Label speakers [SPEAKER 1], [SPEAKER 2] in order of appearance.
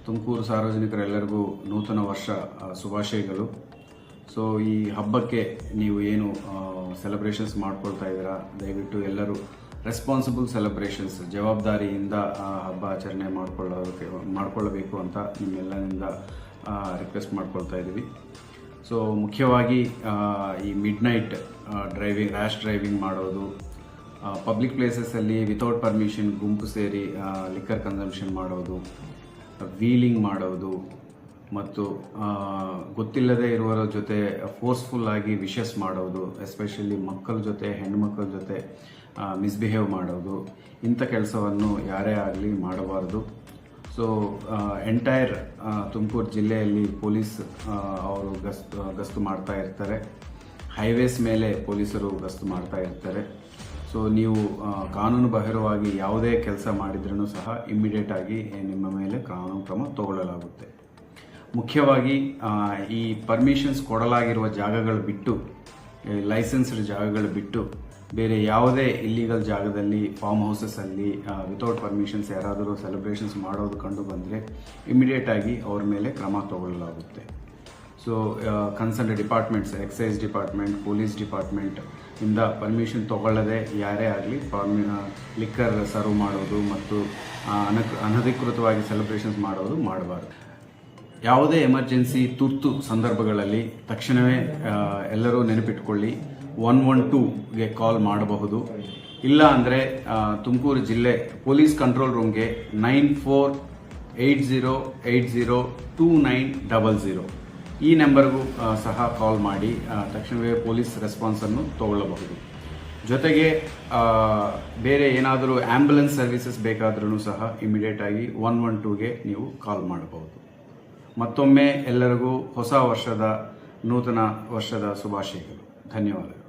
[SPEAKER 1] ತುಮಕೂರು ಸಾರ್ವಜನಿಕರೆಲ್ಲರಿಗೂ ನೂತನ ವರ್ಷ ಶುಭಾಶಯಗಳು. ಸೊ ಈ ಹಬ್ಬಕ್ಕೆ ನೀವು ಏನು ಸೆಲೆಬ್ರೇಷನ್ಸ್ ಮಾಡ್ಕೊಳ್ತಾ ಇದ್ದೀರಾ, ದಯವಿಟ್ಟು ಎಲ್ಲರೂ ರೆಸ್ಪಾನ್ಸಿಬಲ್ ಸೆಲೆಬ್ರೇಷನ್ಸ್, ಜವಾಬ್ದಾರಿಯಿಂದ ಹಬ್ಬ ಆಚರಣೆ ಮಾಡ್ಕೊಳ್ಳಬೇಕು ಅಂತ ನಿಮ್ಮೆಲ್ಲರಿಂದ ರಿಕ್ವೆಸ್ಟ್ ಮಾಡ್ಕೊಳ್ತಾ ಇದ್ದೀವಿ. ಸೊ ಮುಖ್ಯವಾಗಿ ಈ mid night driving, rash driving ಮಾಡೋದು, ಪಬ್ಲಿಕ್ ಪ್ಲೇಸಸ್ಸಲ್ಲಿ ವಿತೌಟ್ ಪರ್ಮಿಷನ್ ಗುಂಪು ಸೇರಿ ಲಿಕ್ಕರ್ ಕನ್ಸಂಪ್ಷನ್ ಮಾಡೋದು, ವೀಲಿಂಗ್ ಮಾಡೋದು ಮತ್ತು ಗೊತ್ತಿಲ್ಲದೆ ಇರುವವರ ಜೊತೆ ಫೋರ್ಸ್ಫುಲ್ ಆಗಿ ವಿಶಸ್ ಮಾಡೋದು, ಎಸ್ಪೆಷಲಿ ಮಕ್ಕಳ ಜೊತೆ, ಹೆಣ್ಣುಮಕ್ಕಳ ಜೊತೆ ಮಿಸ್ಬಿಹೇವ್ ಮಾಡೋದು, ಇಂಥ ಕೆಲಸವನ್ನು ಯಾರೇ ಆಗಲಿ ಮಾಡಬಾರ್ದು. ಸೊ ಎಂಟೈರ್ ತುಮಕೂರು ಜಿಲ್ಲೆಯಲ್ಲಿ ಪೊಲೀಸ್ ಅವರು ಗಸ್ತು ಮಾಡ್ತಾ ಇರ್ತಾರೆ. ಹೈವೇಸ್ ಮೇಲೆ ಪೊಲೀಸರು ಗಸ್ತು ಮಾಡ್ತಾ ಇರ್ತಾರೆ. ಸೊ ನೀವು ಕಾನೂನು ಬಾಹಿರವಾಗಿ ಯಾವುದೇ ಕೆಲಸ ಮಾಡಿದ್ರೂ ಸಹ ಇಮ್ಮಿಡಿಯೇಟ್ ಆಗಿ ನಿಮ್ಮ ಮೇಲೆ ಕಾನೂನು ಕ್ರಮ ತಗೊಳ್ಳಲಾಗುತ್ತೆ. ಮುಖ್ಯವಾಗಿ ಈ ಪರ್ಮಿಷನ್ಸ್ ಕೊಡಲಾಗಿರುವ ಜಾಗಗಳು ಬಿಟ್ಟು, ಲೈಸೆನ್ಸ್ಡ್ ಜಾಗಗಳು ಬಿಟ್ಟು ಬೇರೆ ಯಾವುದೇ ಇಲ್ಲಿಗಲ್ ಜಾಗದಲ್ಲಿ, ಫಾರ್ಮ್ ಹೌಸಸ್ಸಲ್ಲಿ ವಿತೌಟ್ ಪರ್ಮಿಷನ್ಸ್ ಯಾರಾದರೂ ಸೆಲೆಬ್ರೇಷನ್ಸ್ ಮಾಡೋದು ಕಂಡು ಬಂದರೆ ಇಮಿಡಿಯೇಟ್ ಆಗಿ ಅವ್ರ ಮೇಲೆ ಕ್ರಮ ತಗೊಳ್ಳಲಾಗುತ್ತೆ. So concern departments, excise department, police department ಇಂದ ಪರ್ಮಿಷನ್ ತಗೊಳ್ಳದೆ ಯಾರೇ ಆಗಲಿ ಲಿಕ್ಕರ್ ಸರ್ವ್ ಮಾಡೋದು ಮತ್ತು ಅನಧಿಕೃತವಾಗಿ ಸೆಲೆಬ್ರೇಷನ್ಸ್ ಮಾಡೋದು ಮಾಡಬಾರ್ದು. ಯಾವುದೇ ಎಮರ್ಜೆನ್ಸಿ ತುರ್ತು ಸಂದರ್ಭಗಳಲ್ಲಿ ತಕ್ಷಣವೇ ಎಲ್ಲರೂ ನೆನಪಿಟ್ಕೊಳ್ಳಿ, 112ಗೆ ಕಾಲ್ ಮಾಡಬಹುದು. ಇಲ್ಲ ಅಂದರೆ ತುಮಕೂರು ಜಿಲ್ಲೆ ಪೊಲೀಸ್ ಕಂಟ್ರೋಲ್ ರೂಮ್ಗೆ 9480802900 ಈ ನಂಬರ್ಗೂ ಸಹ ಕಾಲ್ ಮಾಡಿ ತಕ್ಷಣವೇ ಪೊಲೀಸ್ ರೆಸ್ಪಾನ್ಸನ್ನು ತಗೊಳ್ಳಬಹುದು. ಜೊತೆಗೆ ಬೇರೆ ಏನಾದರೂ ಆಂಬ್ಯುಲೆನ್ಸ್ ಸರ್ವಿಸಸ್ ಬೇಕಾದ್ರೂ ಸಹ ಇಮಿಡಿಯೇಟ್ ಆಗಿ 112ಗೆ ನೀವು ಕಾಲ್ ಮಾಡಬಹುದು. ಮತ್ತೊಮ್ಮೆ ಎಲ್ಲರಿಗೂ ಹೊಸ ವರ್ಷದ, ನೂತನ ವರ್ಷದ ಶುಭಾಶಯಗಳು. ಧನ್ಯವಾದಗಳು.